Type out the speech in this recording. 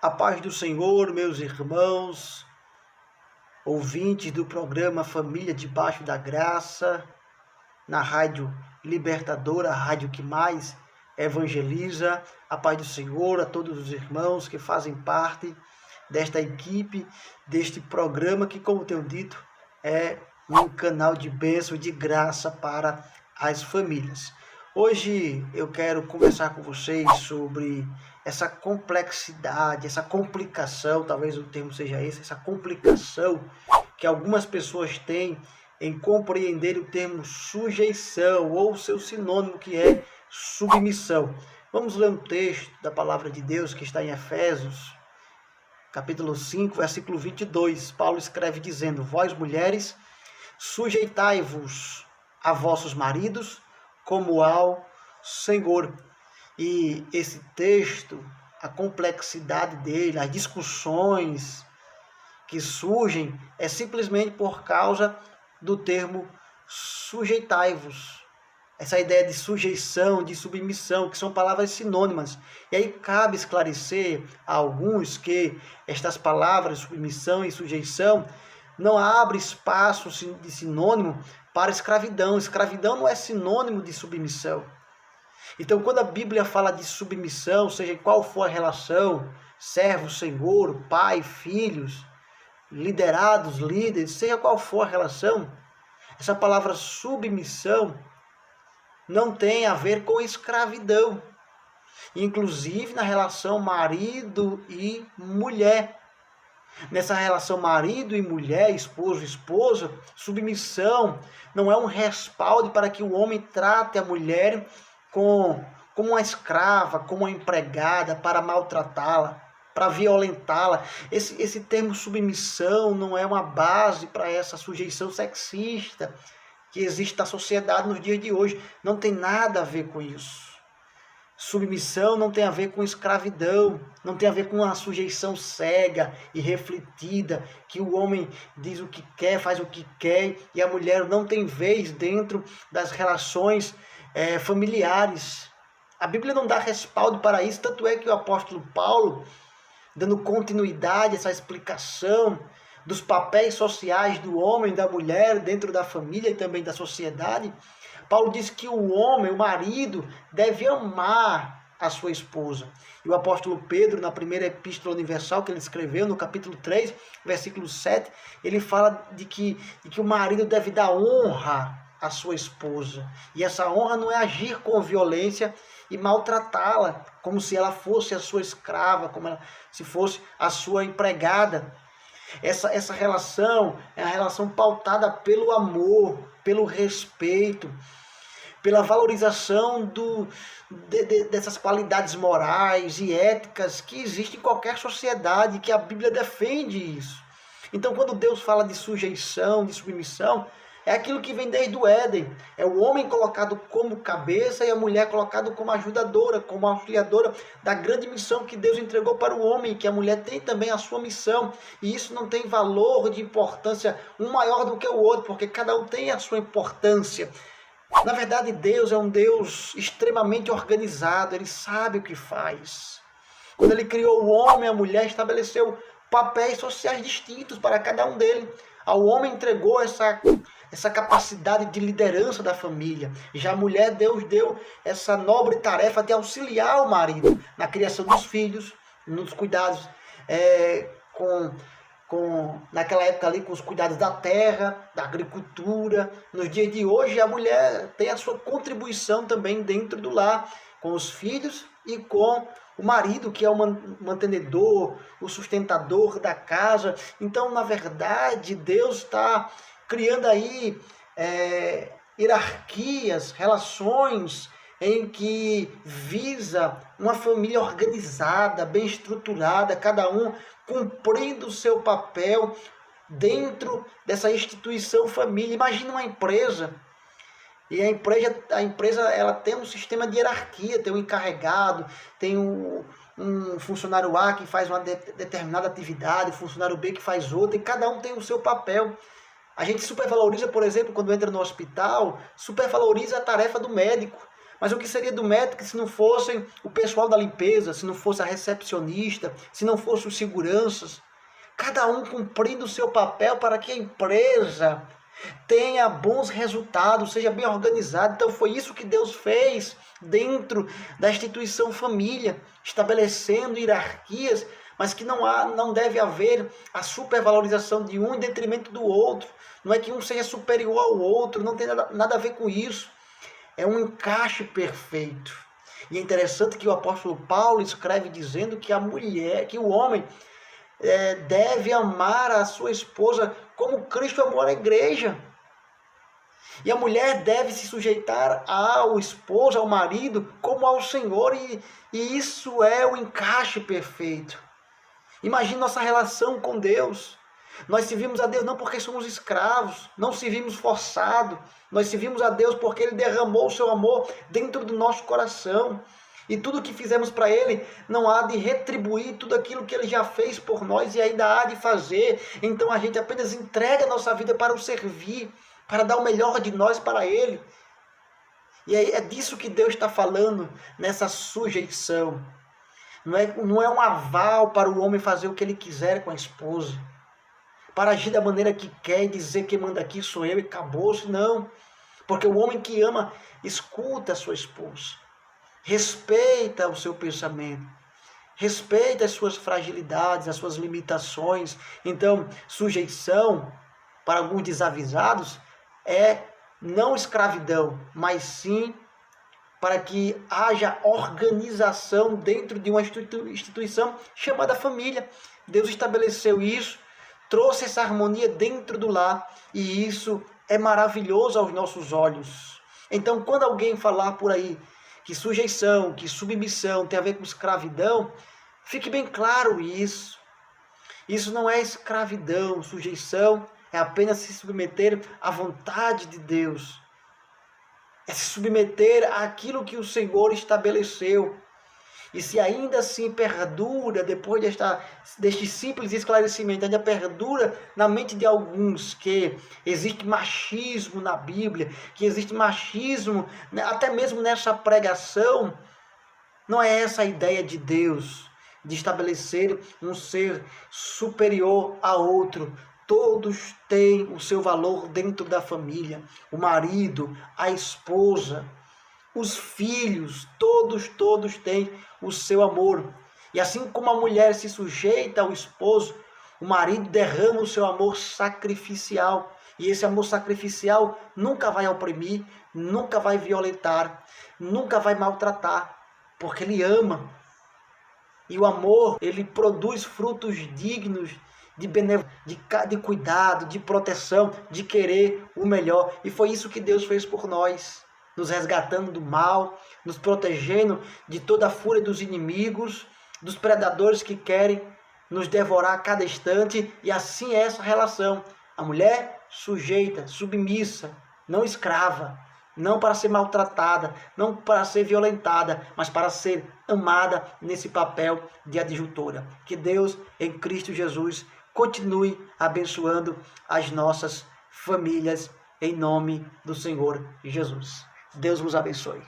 A paz do Senhor, meus irmãos, ouvintes do programa Família Debaixo da Graça, na Rádio Libertadora, a rádio que mais evangeliza. A paz do Senhor a todos os irmãos que fazem parte desta equipe, deste programa que, como tenho dito, é um canal de bênção e de graça para as famílias. Hoje eu quero conversar com vocês sobre essa complexidade, essa complicação, talvez o termo seja esse, essa complicação que algumas pessoas têm em compreender o termo sujeição ou seu sinônimo que é submissão. Vamos ler um texto da palavra de Deus que está em Efésios, capítulo 5, versículo 22. Paulo escreve dizendo: Vós, mulheres, sujeitai-vos a vossos maridos como ao Senhor. E esse texto, a complexidade dele, as discussões que surgem, é simplesmente por causa do termo sujeitai-vos. Essa ideia de sujeição, de submissão, que são palavras sinônimas. E aí cabe esclarecer a alguns que estas palavras, submissão e sujeição, não abre espaço de sinônimo para escravidão. Escravidão não é sinônimo de submissão. Então, quando a Bíblia fala de submissão, seja qual for a relação, servo, senhor, pai, filhos, liderados, líderes, seja qual for a relação, essa palavra submissão não tem a ver com escravidão. Inclusive na relação marido e mulher. Nessa relação marido e mulher, esposo e esposa, submissão não é um respaldo para que o homem trate a mulher como uma escrava, como uma empregada, para maltratá-la, para violentá-la. Esse termo submissão não é uma base para essa sujeição sexista que existe na sociedade nos dias de hoje. Não tem nada a ver com isso. Submissão não tem a ver com escravidão, não tem a ver com uma sujeição cega e refletida, que o homem diz o que quer, faz o que quer, e a mulher não tem vez dentro das relações familiares. A Bíblia não dá respaldo para isso, tanto é que o apóstolo Paulo, dando continuidade a essa explicação dos papéis sociais do homem e da mulher dentro da família e também da sociedade, Paulo diz que o homem, o marido, deve amar a sua esposa. E o apóstolo Pedro, na primeira epístola universal que ele escreveu, no capítulo 3, versículo 7, ele fala de que o marido deve dar honra à sua esposa. E essa honra não é agir com violência e maltratá-la, como se ela fosse a sua escrava, como se fosse a sua empregada. Essa relação é uma relação pautada pelo amor, pelo respeito, pela valorização dessas qualidades morais e éticas que existem em qualquer sociedade, que a Bíblia defende isso. Então, quando Deus fala de sujeição, de submissão, é aquilo que vem desde o Éden. É o homem colocado como cabeça e a mulher colocada como ajudadora, como auxiliadora da grande missão que Deus entregou para o homem, que a mulher tem também a sua missão. E isso não tem valor de importância um maior do que o outro, porque cada um tem a sua importância. Na verdade, Deus é um Deus extremamente organizado, Ele sabe o que faz. Quando Ele criou o homem e a mulher, estabeleceu papéis sociais distintos para cada um deles. Ao homem entregou essa capacidade de liderança da família. Já a mulher, Deus deu essa nobre tarefa de auxiliar o marido na criação dos filhos, nos cuidados, naquela época ali, com os cuidados da terra, da agricultura. Nos dias de hoje, a mulher tem a sua contribuição também dentro do lar, com os filhos e com o marido, que é o mantenedor, o sustentador da casa. Então, na verdade, Deus está criando aí hierarquias, relações em que visa uma família organizada, bem estruturada, cada um cumprindo o seu papel dentro dessa instituição família. Imagina uma empresa. E a empresa ela tem um sistema de hierarquia, tem um encarregado, tem um funcionário A que faz uma determinada atividade, funcionário B que faz outra, e cada um tem o seu papel. A gente supervaloriza, por exemplo, quando entra no hospital, supervaloriza a tarefa do médico, Mas o que seria do médico se não fossem o pessoal da limpeza, se não fosse a recepcionista, se não fossem os seguranças? Cada um cumprindo o seu papel para que a empresa tenha bons resultados, seja bem organizada. Então foi isso que Deus fez dentro da instituição família, estabelecendo hierarquias, mas que não deve haver a supervalorização de um em detrimento do outro. Não é que um seja superior ao outro, não tem nada a ver com isso. É um encaixe perfeito. E é interessante que o apóstolo Paulo escreve dizendo que a mulher, que o homem deve amar a sua esposa como Cristo amou a igreja. E a mulher deve se sujeitar ao esposo, ao marido, como ao Senhor. E isso é o encaixe perfeito. Imagine nossa relação com Deus. Nós servimos a Deus não porque somos escravos, não servimos forçado. Nós servimos a Deus porque Ele derramou o seu amor dentro do nosso coração. E tudo que fizemos para Ele não há de retribuir tudo aquilo que Ele já fez por nós e ainda há de fazer. Então a gente apenas entrega a nossa vida para o servir, para dar o melhor de nós para Ele. E é disso que Deus está falando nessa sujeição. Não é um aval para o homem fazer o que ele quiser com a esposa, para agir da maneira que quer e dizer que manda aqui sou eu e acabou-se, não. Porque o homem que ama escuta a sua esposa, respeita o seu pensamento, respeita as suas fragilidades, as suas limitações. Então, sujeição, para alguns desavisados, é não escravidão, mas sim para que haja organização dentro de uma instituição chamada família. Deus estabeleceu isso, trouxe essa harmonia dentro do lar, e isso é maravilhoso aos nossos olhos. Então, quando alguém falar por aí que sujeição, que submissão tem a ver com escravidão, fique bem claro isso. Isso não é escravidão, sujeição é apenas se submeter à vontade de Deus. É se submeter àquilo que o Senhor estabeleceu. E se ainda assim perdura, depois deste simples esclarecimento, ainda perdura na mente de alguns que existe machismo na Bíblia, que existe machismo até mesmo nessa pregação, não é essa a ideia de Deus, de estabelecer um ser superior a outro. Todos têm o seu valor dentro da família. O marido, a esposa, os filhos, todos têm o seu amor. E assim como a mulher se sujeita ao esposo, o marido derrama o seu amor sacrificial. E esse amor sacrificial nunca vai oprimir, nunca vai violentar, nunca vai maltratar, porque ele ama. E o amor, ele produz frutos dignos de cuidado, de proteção, de querer o melhor. E foi isso que Deus fez por nós, nos resgatando do mal, nos protegendo de toda a fúria dos inimigos, dos predadores que querem nos devorar a cada instante. E assim é essa relação. A mulher sujeita, submissa, não escrava, não para ser maltratada, não para ser violentada, mas para ser amada nesse papel de adjutora. Que Deus, em Cristo Jesus, continue abençoando as nossas famílias, em nome do Senhor Jesus. Deus vos abençoe.